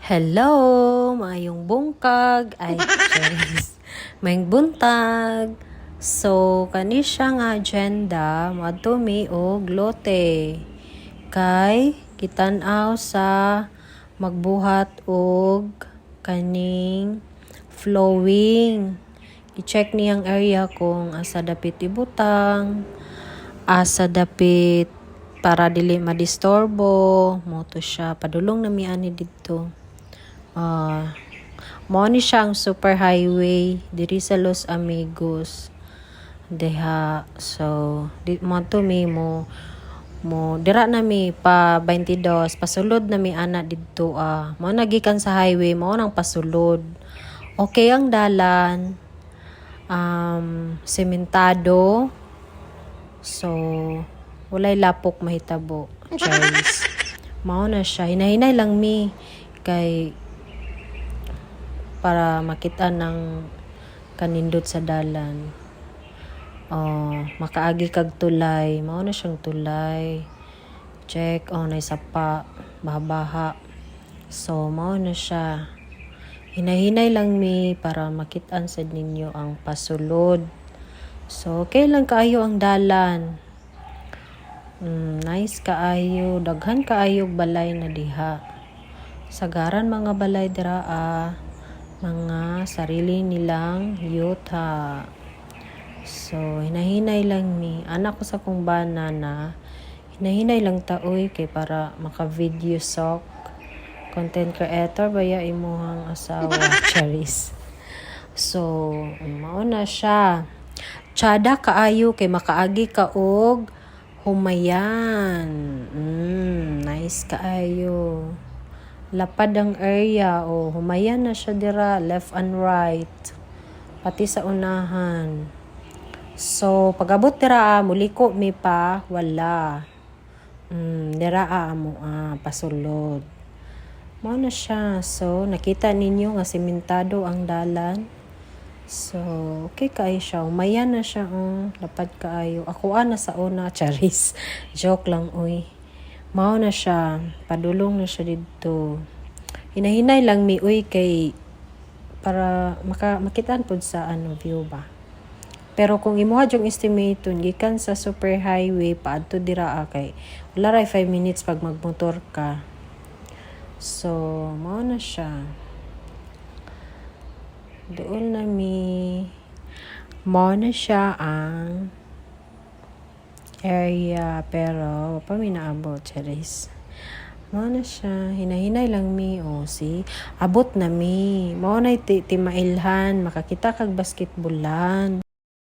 Hello! Maayong bungkag. Ay, charis. Maayong buntag. So, kani siya nga agenda, madumi og lote. Kay, kitanaw sa magbuhat og kaning flowing. I-check niyang area kung asa dapit ibutang, asa dapit para dili madistorbo, mo to siya. Padulong na mi ani dito. Mao ni siya ang super highway diri sa Los Amigos. Deha, so mo to mi mo dira na mi pa 22 pasulod na mi ana didto mo nagikan sa highway mo nang pasulod. Okay ang dalan, sementado, so walay lapok mahitabo. Charis. Mao na siya, hinahinay lang mi kay para makita ng kanindot sa dalan. Makaagi kag tulay. Mao na siyang tulay. Check. Nay sapa. Baha-baha. So, mao na siya. Hinahinay lang mi para makitaan sa ninyo ang pasulod. So, okay lang kaayo ang dalan. Nice kaayo. Daghan kaayo balay na diha. Sagaran mga balay dira mga sarili nilang yuta. So, hinahinay lang mi. Anak ko sa kong banana, hinahinay lang taoy kay para maka-video sok. Content creator baya imuhang asawa. Charis. So, mao na siya. Tsada kaayo kay makaagi ka og humayan. Nice kaayo. Lapad ang area, humayan na siya dira, left and right, pati sa unahan. So, pag-abot dira, muliko mi pa, wala. Dira mo, pasulod. Mao na siya. So, nakita ninyo nga sementado ang dalan. So, okay kaayo siya. Humayan na siya, lapad kaayo. Ako na sa una, charis. Joke lang, uy. Mao na siya, padulong na siya dito. Hinahinay lang mi uy kay para makitaan pod sa view ba. Pero kung imuha jung estimate gikan sa super highway paadto dira kay wala ray 5 minutes pag magmotor ka. So, mao na siya. Doon na mi. Mao na siya ang area, pero pa mi naabot, charis. Mao na siya, hinahinay lang mi, see, abot na mi. Mao na timailhan, makakita kag basketballan.